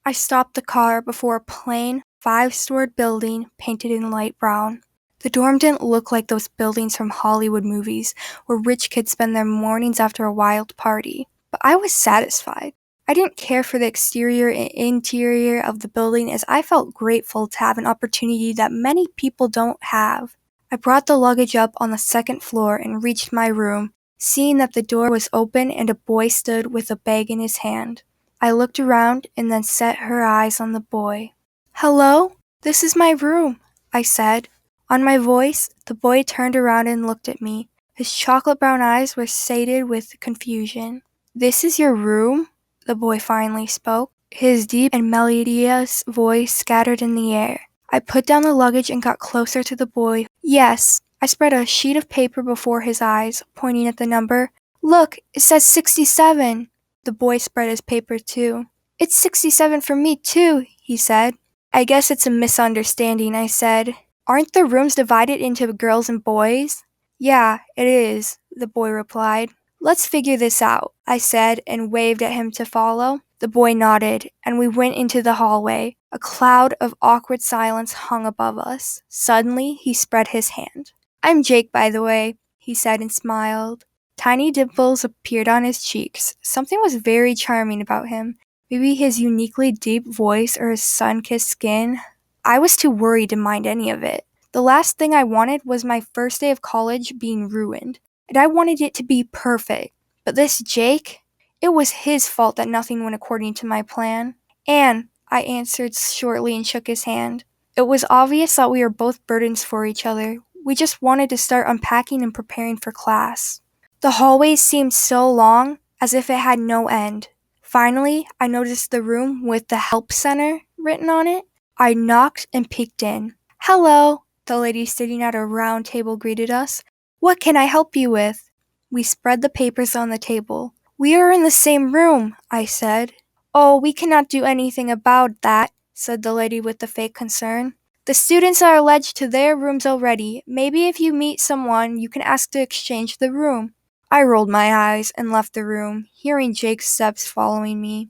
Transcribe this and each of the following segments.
I stopped the car before a plain, 5-story building painted in light brown. The dorm didn't look like those buildings from Hollywood movies where rich kids spend their mornings after a wild party. But I was satisfied. I didn't care for the exterior and interior of the building as I felt grateful to have an opportunity that many people don't have. I brought the luggage up on the second floor and reached my room, seeing that the door was open and a boy stood with a bag in his hand. I looked around and then set her eyes on the boy. "Hello? This is my room," I said. On my voice, the boy turned around and looked at me. His chocolate brown eyes were sated with confusion. "This is your room?" the boy finally spoke, his deep and melodious voice scattered in the air. I put down the luggage and got closer to the boy. "Yes." I spread a sheet of paper before his eyes, pointing at the number. "Look, it says 67. The boy spread his paper too. "It's 67 for me too," he said. "I guess it's a misunderstanding," I said. "Aren't the rooms divided into girls and boys?" "Yeah, it is," the boy replied. "Let's figure this out," I said and waved at him to follow. The boy nodded, and we went into the hallway. A cloud of awkward silence hung above us. Suddenly, he spread his hand. "I'm Jake, by the way," he said and smiled. Tiny dimples appeared on his cheeks. Something was very charming about him. Maybe his uniquely deep voice or his sun-kissed skin. I was too worried to mind any of it. The last thing I wanted was my first day of college being ruined, and I wanted it to be perfect. But this Jake, it was his fault that nothing went according to my plan. "Anne," I answered shortly and shook his hand. It was obvious that we were both burdens for each other. We just wanted to start unpacking and preparing for class. The hallways seemed so long, as if it had no end. Finally, I noticed the room with the Help Center written on it. I knocked and peeked in. "Hello," the lady sitting at a round table greeted us. "What can I help you with?" We spread the papers on the table. "We are in the same room," I said. "Oh, we cannot do anything about that," said the lady with the fake concern. "The students are alleged to their rooms already. Maybe if you meet someone, you can ask to exchange the room." I rolled my eyes and left the room, hearing Jake's steps following me.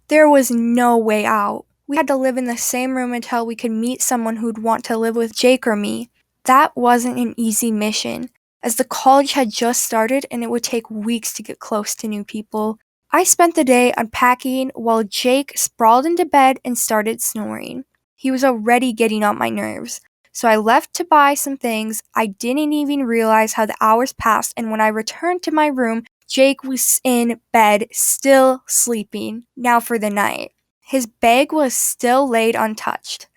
There was no way out. We had to live in the same room until we could meet someone who'd want to live with Jake or me. That wasn't an easy mission, as the college had just started and it would take weeks to get close to new people. I spent the day unpacking while Jake sprawled into bed and started snoring. He was already getting on my nerves. So I left to buy some things. I didn't even realize how the hours passed, and when I returned to my room, Jake was in bed, still sleeping, now for the night. His bag was still laid untouched.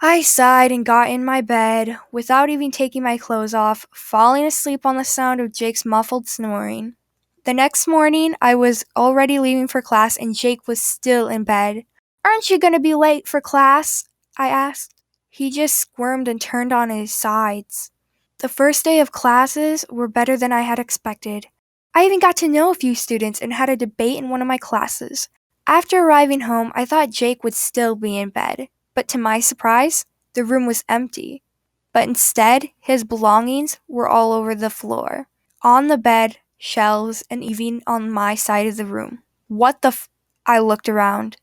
I sighed and got in my bed, without even taking my clothes off, falling asleep on the sound of Jake's muffled snoring. The next morning, I was already leaving for class and Jake was still in bed. "Aren't you going to be late for class?" I asked. He just squirmed and turned on his sides. The first day of classes were better than I had expected. I even got to know a few students and had a debate in one of my classes. After arriving home, I thought Jake would still be in bed, but to my surprise, the room was empty. But instead, his belongings were all over the floor, on the bed, shelves, and even on my side of the room. What the I looked around.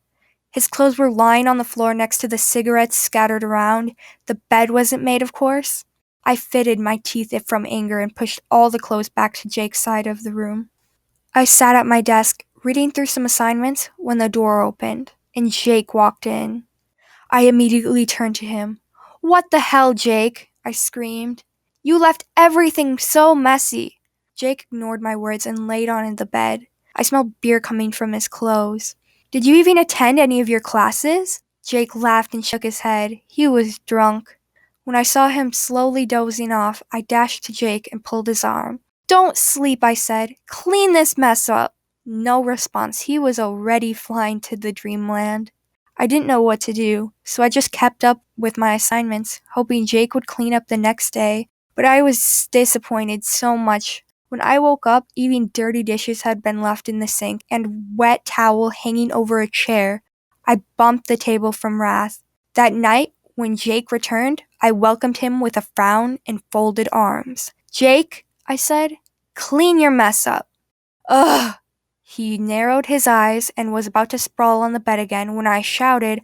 His clothes were lying on the floor next to the cigarettes scattered around. The bed wasn't made, of course. I fitted my teeth from anger and pushed all the clothes back to Jake's side of the room. I sat at my desk, reading through some assignments, when the door opened, and Jake walked in. I immediately turned to him. "What the hell, Jake?" I screamed. "You left everything so messy." Jake ignored my words and laid on the bed. I smelled beer coming from his clothes. "Did you even attend any of your classes?" Jake laughed and shook his head. He was drunk. When I saw him slowly dozing off, I dashed to Jake and pulled his arm. "Don't sleep," I said. "Clean this mess up." No response. He was already flying to the dreamland. I didn't know what to do, so I just kept up with my assignments, hoping Jake would clean up the next day. But I was disappointed so much. When I woke up, even dirty dishes had been left in the sink and wet towel hanging over a chair. I bumped the table from wrath. That night, when Jake returned, I welcomed him with a frown and folded arms. "Jake," I said, "clean your mess up." "Ugh." He narrowed his eyes and was about to sprawl on the bed again when I shouted,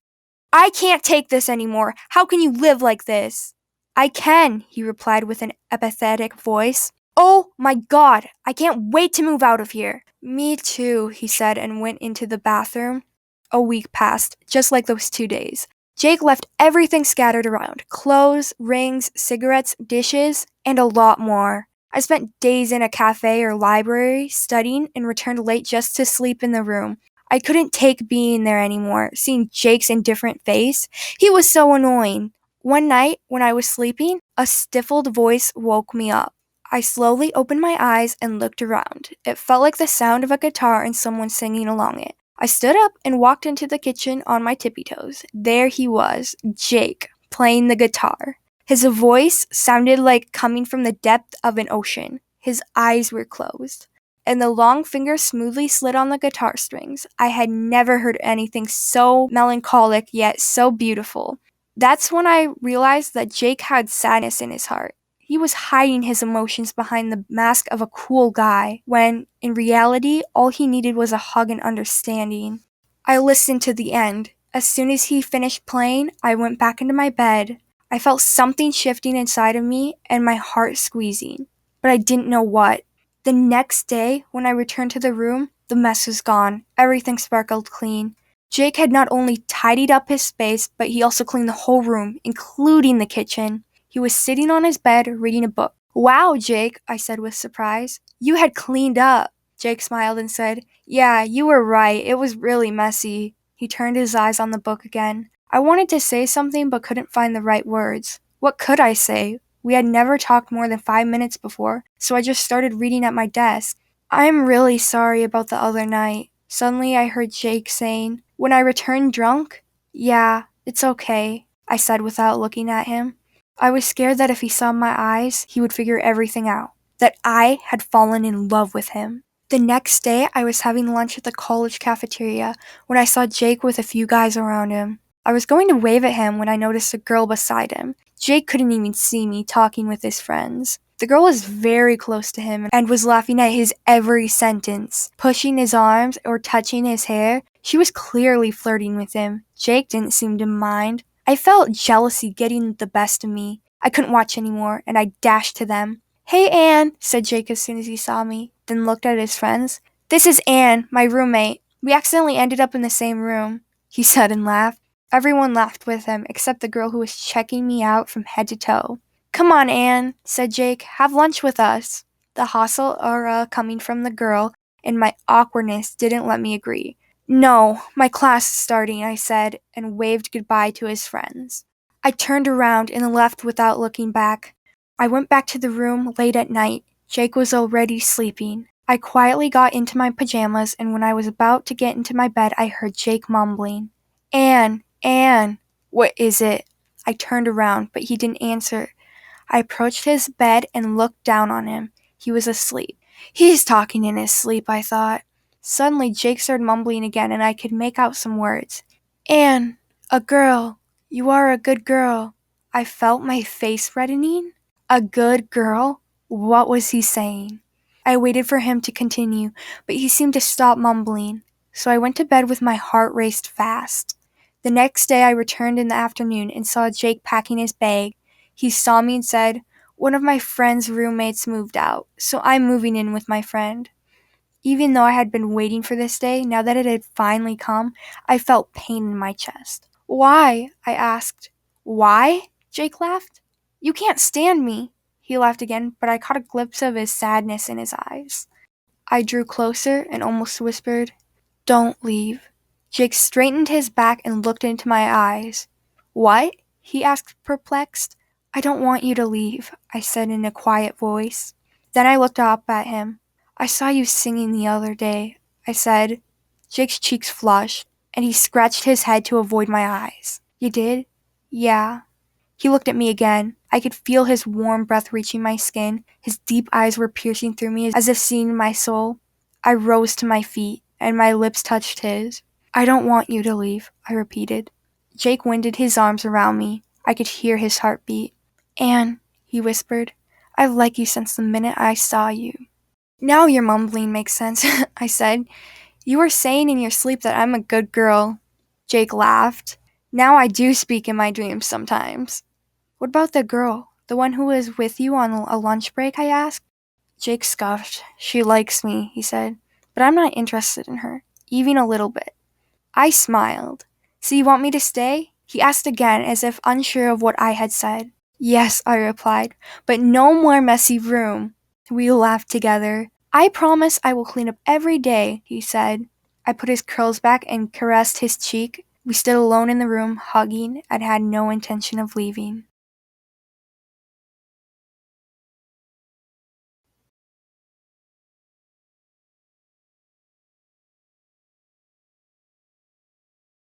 "I can't take this anymore! How can you live like this?" "I can," he replied with an apathetic voice. "Oh my god, I can't wait to move out of here." "Me too," he said and went into the bathroom. A week passed, just like those 2 days. Jake left everything scattered around: clothes, rings, cigarettes, dishes, and a lot more. I spent days in a cafe or library studying and returned late just to sleep in the room. I couldn't take being there anymore, seeing Jake's indifferent face. He was so annoying. One night, when I was sleeping, a stifled voice woke me up. I slowly opened my eyes and looked around. It felt like the sound of a guitar and someone singing along it. I stood up and walked into the kitchen on my tippy toes. There he was, Jake, playing the guitar. His voice sounded like coming from the depth of an ocean. His eyes were closed, and the long fingers smoothly slid on the guitar strings. I had never heard anything so melancholic yet so beautiful. That's when I realized that Jake had sadness in his heart. He was hiding his emotions behind the mask of a cool guy, when, in reality, all he needed was a hug and understanding. I listened to the end. As soon as he finished playing, I went back into my bed. I felt something shifting inside of me and my heart squeezing, but I didn't know what. The next day, when I returned to the room, the mess was gone. Everything sparkled clean. Jake had not only tidied up his space, but he also cleaned the whole room, including the kitchen. He was sitting on his bed reading a book. "Wow, Jake," I said with surprise. "You had cleaned up." Jake smiled and said, "Yeah, you were right. It was really messy." He turned his eyes on the book again. I wanted to say something but couldn't find the right words. What could I say? We had never talked more than 5 minutes before, so I just started reading at my desk. "I'm really sorry about the other night." Suddenly I heard Jake saying, "When I returned drunk?" "Yeah, it's okay," I said without looking at him. I was scared that if he saw my eyes, he would figure everything out, that I had fallen in love with him. The next day, I was having lunch at the college cafeteria when I saw Jake with a few guys around him. I was going to wave at him when I noticed a girl beside him. Jake couldn't even see me talking with his friends. The girl was very close to him and was laughing at his every sentence, pushing his arms or touching his hair. She was clearly flirting with him. Jake didn't seem to mind. I felt jealousy getting the best of me. I couldn't watch anymore, and I dashed to them. "Hey, Anne," said Jake as soon as he saw me, then looked at his friends. "This is Anne, my roommate. We accidentally ended up in the same room," he said and laughed. Everyone laughed with him, except the girl who was checking me out from head to toe. "Come on, Anne," said Jake. "Have lunch with us." The hostile aura coming from the girl and my awkwardness didn't let me agree. "No, my class is starting," I said, and waved goodbye to his friends. I turned around and left without looking back. I went back to the room late at night. Jake was already sleeping. I quietly got into my pajamas, and when I was about to get into my bed, I heard Jake mumbling, Anne. What is it?" I turned around, but he didn't answer. I approached his bed and looked down on him. He was asleep. He's talking in his sleep, I thought. Suddenly, Jake started mumbling again, and I could make out some words. "Anne, a girl. You are a good girl." I felt my face reddening. A good girl? What was he saying? I waited for him to continue, but he seemed to stop mumbling, so I went to bed with my heart raced fast. The next day I returned in the afternoon and saw Jake packing his bag. He saw me and said, "One of my friend's roommates moved out, so I'm moving in with my friend." Even though I had been waiting for this day, now that it had finally come, I felt pain in my chest. "Why?" I asked. "Why?" Jake laughed. "You can't stand me." He laughed again, but I caught a glimpse of his sadness in his eyes. I drew closer and almost whispered, "Don't leave." Jake straightened his back and looked into my eyes. "What?" he asked, perplexed. "I don't want you to leave," I said in a quiet voice. Then I looked up at him. "I saw you singing the other day," I said. Jake's cheeks flushed, and he scratched his head to avoid my eyes. "You did?" "Yeah." He looked at me again. I could feel his warm breath reaching my skin. His deep eyes were piercing through me as if seeing my soul. I rose to my feet, and my lips touched his. "I don't want you to leave," I repeated. Jake winded his arms around me. I could hear his heartbeat. "Anne," he whispered, "I've liked you since the minute I saw you." Now your mumbling makes sense, I said. You were saying in your sleep that I'm a good girl. Jake laughed. Now I do speak in my dreams sometimes. What about the girl? The one who was with you on a lunch break, I asked. Jake scoffed. She likes me, he said, but I'm not interested in her, even a little bit. I smiled. So you want me to stay? He asked again, as if unsure of what I had said. Yes, I replied, but no more messy room. We laughed together. I promise I will clean up every day, he said. I put his curls back and caressed his cheek. We stood alone in the room, hugging, and had no intention of leaving.